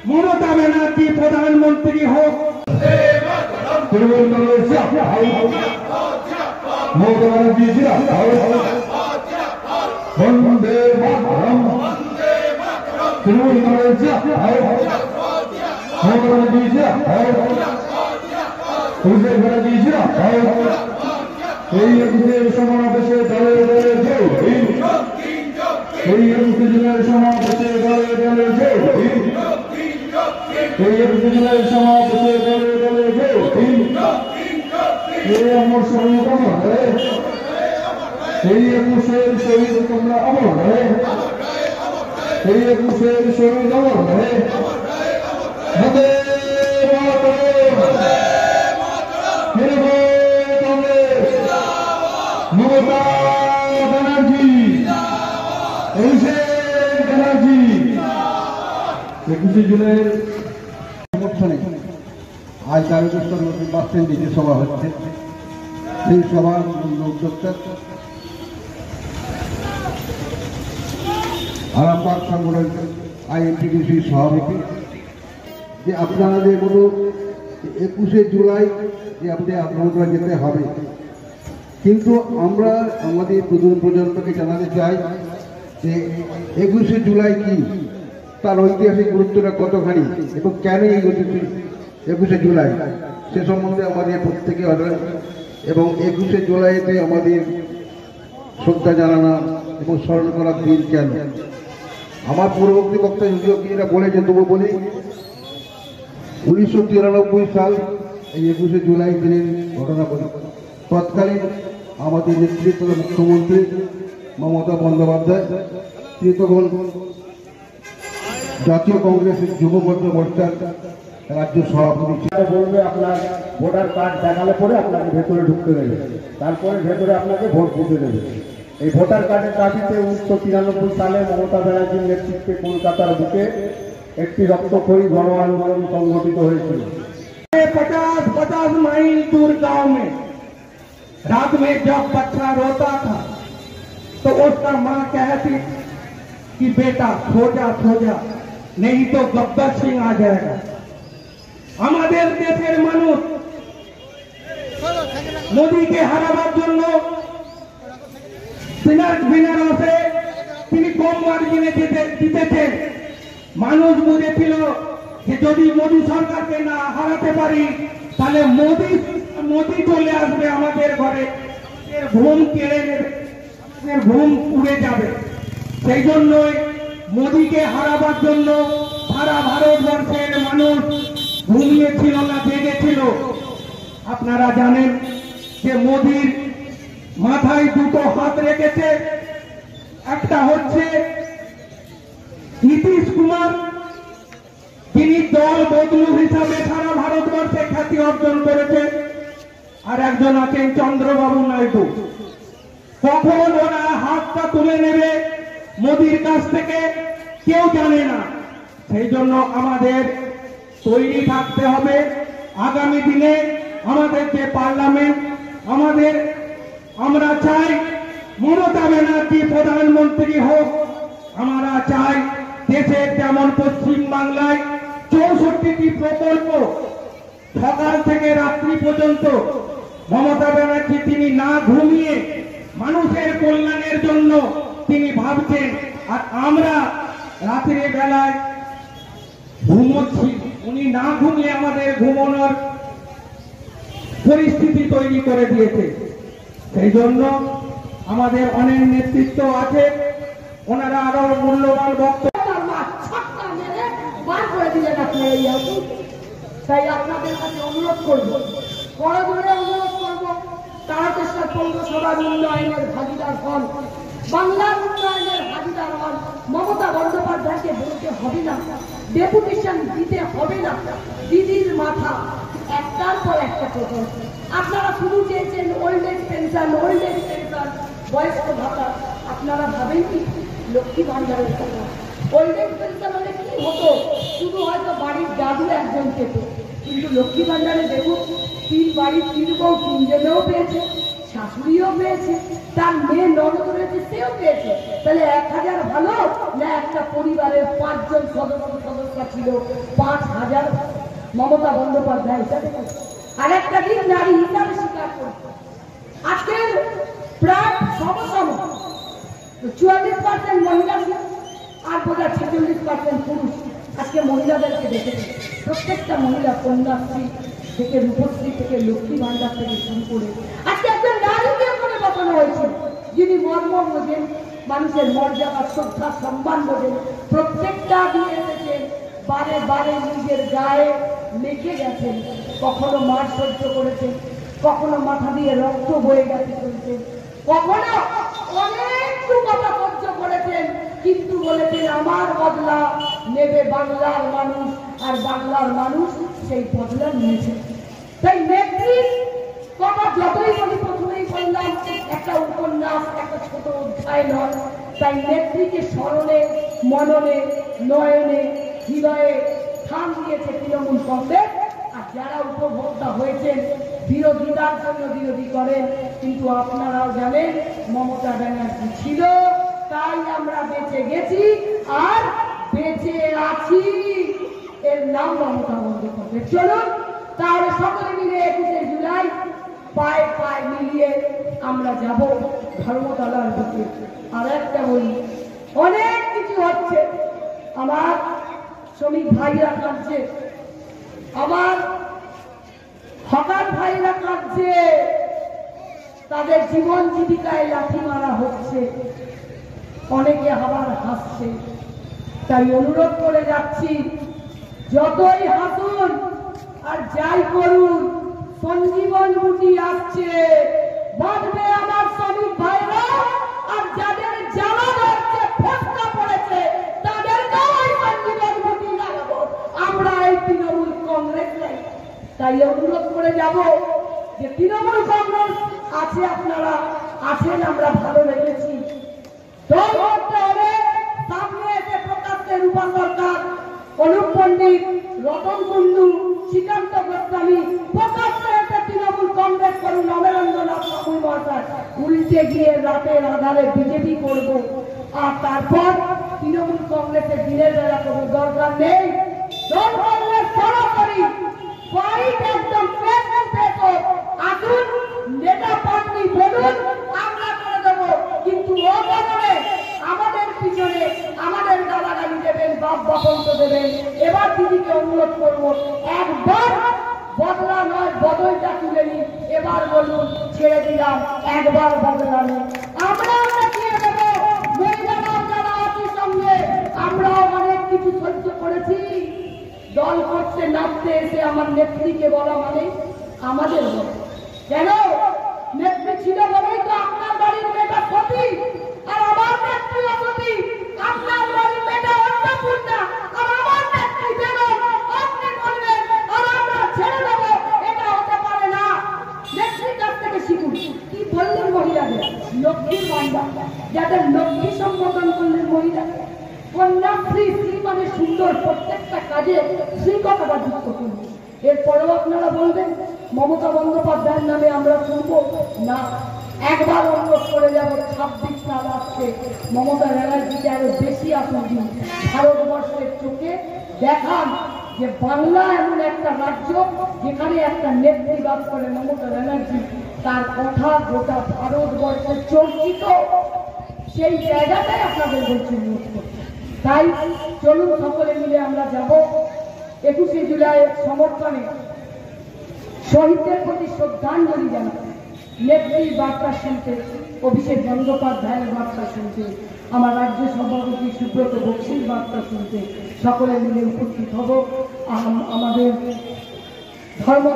মমতা ব্যানার্জি প্রধানমন্ত্রী হোক। তৃণমূল কংগ্রেস মমতা ব্যানার্জি বন্দে মাতরম। তৃণমূল কংগ্রেস মমতা ব্যানার্জি অভিষেক ব্যানার্জি এই 21 সমাবেশে দলে দলে জয় হিন্দ। এই 21 জুলাই সমাবেশে দলে দলে জয় হিন্দ। এই 21 জুলাই সমাবেশে দলে দলে জয় হিন্দ। এই আমার শহীদ অমর হে, এই 21 শহীদ তোমরা অমর হে, এই 21 শহীদ অমর হে। বন্দে মমতা ব্যানার্জি, অভিষেক ব্যানার্জি। 21 জুলাইয়ের সমর্থনে আজ তারকেশ্বর বাস স্ট্যান্ডে যে সভা হচ্ছে, সেই সভার উদ্যোক্তা আরামবাগ সংগঠন INTDC সভাপতি, যে আপনারা যে কোনো 21 জুলাই যে আপনারা যেতে হবে, কিন্তু আমরা আমাদের প্রজন্মকে জানাতে চাই যে 21 জুলাই কি, তার ঐতিহাসিক গুরুত্বটা কতখানি এবং কেন এই 21 জুলাই, সে সম্বন্ধে আমাদের প্রত্যেকে অবগত এবং 21 জুলাইতে আমাদের শ্রদ্ধা জানানো এবং স্মরণ করার দিন কেন। আমার পূর্ববর্তী বক্তা যদিও বলেছেন, তবু বলি 1993 সাল এই 21 জুলাই দিনের ঘটনা বলি। তৎকালীন আমাদের নেতৃত্ব মুখ্যমন্ত্রী মমতা বন্দ্যোপাধ্যায়, তিনি তখন জাতীয় কংগ্রেসের যুব মোর্চার রাজ্য সভাপতি। বলবে আপনার ভোটার কার্ড দেখালে পরে আপনাকে ভেতরে ঢুকতে দেবে, তারপরে ভেতরে আপনাকে ভোট দিতে দেবে। এই ভোটার কার্ডের দাবিতে 1993 সালে মমতা ব্যানার্জির নেতৃত্বে কলকাতার বুকে একটি রক্তক্ষয়ী গণ আন্দোলন সংগঠিত হয়েছিল। 50 माइल दूर गांव में रात में जब बच्चा रोता था तो उसका मां कहती कि बेटा सो जा नहीं तो गब्बर सिंह आ जाएगा। আমাদের দেশের মানুষ মোদীকে হারাবার জন্য বিনারসে তিনি কম মার্জিনে জিতেছেন। মানুষ বুঝেছিল যে যদি মোদী সরকারকে না হারাতে পারি তাহলে মোদী চলে আসবে আমাদের ঘরে, ঘুম কেড়ে নেবে, ঘুম উড়ে যাবে। সেই জন্যই মোদীকে হারাবার জন্য সারা ভারতবর্ষের মানুষ ঘুমিয়েছিল না, জেগেছিল। আপনারা জানেন যে মোদীর মাথায় দুটো হাত রেখেছে, একটা হচ্ছে নীতিশ কুমার, যিনি দল বদলু হিসাবে সারা ভারতবর্ষে খ্যাতি অর্জন করেছে, আর একজন আছেন চন্দ্রবাবু নাইডু। কখন ওরা হাতটা তুলে নেবে মোদীর কাছ থেকে কেউ জানে না। সেই জন্য আমাদের তৈরি থাকতে হবে। আগামী দিনে আমাদের যে পার্লামেন্ট, আমরা চাই মমতা ব্যানার্জি প্রধানমন্ত্রী হোক। আমরা চাই দেশের যেমন পশ্চিম বাংলায় 64টি প্রকল্প সকাল থেকে রাত্রি পর্যন্ত মমতা ব্যানার্জি তিনি না ঘুমিয়ে মানুষের কল্যাণের জন্য তিনি ভাবছেন, আর আমরা রাত্রে বেলায় ঘুমোচ্ছি। উনি না ঘুমিয়ে আমাদের ঘুমানোর পরিস্থিতি তৈরি করে দিয়েছে। সেই জন্য আমাদের অনেক নেতৃত্ব আছে, ওনারা আরো মূল্যবান বক্তব্য তাই আপনাদের কাছে অনুরোধ করব, বড় ধরে অনুরোধ করব, তারকেশ্বর পৌরসভার উন্নয়নের ভাগিদার হন, বাংলার উন্নয়নের ভাগিদার হন। মমতা বন্দ্যোপাধ্যায়কে বলতে হবে না, ডেপুটেশন দিতে হবে না। দিদির মাথা একটার পর একটা প্রকল্প। আপনারা শুধু চেয়েছেন ওল্ড এজ পেনশন, বয়স্ক ভাতা। আপনারা ভাবেন কি লক্ষ্মী ভান্ডারের কথা? ওল্ড এজ পেনশন হলে কি হতো? শুধু হয়তো বাড়ির দাদু একজন পেত, কিন্তু লক্ষ্মী ভান্ডারে দেখুন 3 বাড়ির 3 বউ 3 জনেও পেয়েছে। শাশুড়িও পেয়েছে, তার মেয়ে ননদ রয়েছে সেও পেয়েছে। তাহলে 1000 ভালো না একটা পরিবারের 5 জন সদস্য ছিল 5000 মমতা বন্দ্যোপাধ্যায় হিসাবে, আর একটা দিন নারী হিসাবে স্বীকার করত। আজকের প্রায় সমসম 44% মহিলা ছিল আর বোধহয় 46% পুরুষ। আজকে মহিলাদেরকে দেখেছে, প্রত্যেকটা মহিলা কন্যাশ্রী থেকে রূপশ্রী থেকে লক্ষ্মী ভান্ডার থেকে শুরু করে আজকে একজন নারীকে করে বসানো হয়েছে, যিনি মর্ম বোঝেন, মানুষের মর্যাদা শ্রদ্ধা সম্মান বোঝেন। প্রত্যেকটা দিয়ে এসেছেন, বারে বারে নিজের গায়ে লেগে গেছেন, কখনো মার সহ্য করেছেন, কখনো মাথা দিয়ে রক্ত বয়ে গেছে চলছেন, কখনো অনেক কথা সহ্য করেছেন, কিন্তু বলেছেন আমার বদলা নেবে বাংলার মানুষ, আর বাংলার মানুষ সেই বদলা নিয়েছে। তাই নেত্রীর কথা যতই বলি, প্রথমেই বললাম একটা উপন্যাস, একটা ছোট অধ্যায় নয়। তাই নেত্রীকে স্মরণে, মননে, নয়নে, হৃদয়ে স্থান দিয়েছে তৃণমূল কংগ্রেস। আর যারা উপভোক্তা হয়েছেন বিরোধিতার জন্য বিরোধী করেন, কিন্তু আপনারাও জানেন মমতা ব্যানার্জি ছিল, তাই আমরা বেঁচে গেছি আর বেঁচে আছি। এর নাম মমতা বন্দ্যোপাধ্যায়। চলুন তাহলে সকলে মিলে 21শে জুলাই পায়ে পায়ে মিলিয়ে আমরা যাব ধর্মতলার দিকে। আর একটা বলি, অনেক কিছু হচ্ছে, আমার শ্রমিক ভাইরা কাঁদছে, আমার হকার ভাইরা কাঁদছে, তাদের জীবন জীবিকায় লাঠি মারা হচ্ছে, অনেকে আবার হাসছে। তাই অনুরোধ করে যাচ্ছি, যতই হাসুন আর যাই করুন, সঞ্জীবন বুটি আসছে, বাঁধবে আমার শ্রমিক ভাইরা। আর যাদের জ্বালা ধরছে, ফসকা পড়েছে, তাদেরকেও ওই সঞ্জীবন বুটি লাগাবো আমরা এই তৃণমূল কংগ্রেস। তাই অনুরোধ করে যাব যে তৃণমূল কংগ্রেস আছে, আপনারা আছেন, আমরা ভালো লেগেছি, দল করতে হবে। সামনে এসে প্রকাশ্যে রূপা সরকার, অনুপ পণ্ডিত, রতন কুন্ডু, শ্রীকান্ত গোস্বামী প্রকাশ্যে এসে তৃণমূল কংগ্রেস করুন, অমরেন্দ্রনাথ বাবুই মহাশয় উল্টে গিয়ে রাতের আধারে বিজেপি করব, আর তারপর তৃণমূল কংগ্রেসের দিনের বেলা কোনো দরকার নেই। দল কংগ্রেস সরাসরি ফাইট, একদম ফেস টু ফেস আসুন, নেতা পার্টি বলুন, আমরা করে দেবো। কিন্তু ও বদলে আমাদের পিছনে আমাদের গালাগালি দেবেন, বাপ বাপন্ত দেবেন। এবার দিদিকে অনুরোধ করবো, একবার বদলা নয় বদলটা তুলে নিন। এবার বলুন ছেড়ে দিলাম, একবার বদলা নিন। আমরাও দেখিয়ে দেবো, মহিলারাও যারা আছি সঙ্গে, আমরাও অনেক কিছু সহ্য করেছি। দল করতে নাচতে এসে আমার নেত্রীকে বলা মানে আমাদের বলা কেন? নেত্রী ছিল বলেই তো আপনার বাড়ির মেয়েটা সতী, আর আমার নেত্রী অসতী। আপনার বাড়ির মেয়েটা অন্নপূর্ণা, আর আমার নেত্রী বেগম। আপনি বলবেন আর আমরা ছেড়ে দেবো, এটা হতে পারে না। নেত্রীর কাছ থেকে শিখুন। কি বললেন মহিলাদের? লক্ষ্মীর ভান্ডার, যাদের লক্ষ্মী সম্বোধন করলেন মহিলাকে। কন্যাশ্রী, স্ত্রী মানে সুন্দর, প্রত্যেকটা কাজে স্ত্রী কথাটা যুক্ত করুন। এরপরেও আপনারা বলবেন মমতা বন্দ্যোপাধ্যায়ের নামে আমরা শুনবো না। একবার অনুরোধ করে যাব, 26 সাল আসছে, মমতা ব্যানার্জিকে আরো বেশি আসন দিন। ভারতবর্ষের চোখে দেখান যে বাংলা এমন একটা রাজ্য যেখানে একটা নেত্রী বাস করে মমতা ব্যানার্জি, তার কথা গোটা ভারতবর্ষের চর্চিত। সেই জায়গাটাই আপনাদের বলছি অনুরোধ করতে। তাই চলুন সকলে মিলে আমরা যাব 21শে জুলাইয়ের সমর্থনে, শহীদদের প্রতি শ্রদ্ধাঞ্জলি জানাতে, নেত্রীর বার্তা শুনতে, অভিষেক বন্দ্যোপাধ্যায়ের বার্তা শুনতে, আমার রাজ্য সভাপতি সুব্রত বক্সির বার্তা শুনতে সকলে মিলে উপস্থিত হব। আমাদের ধর্ম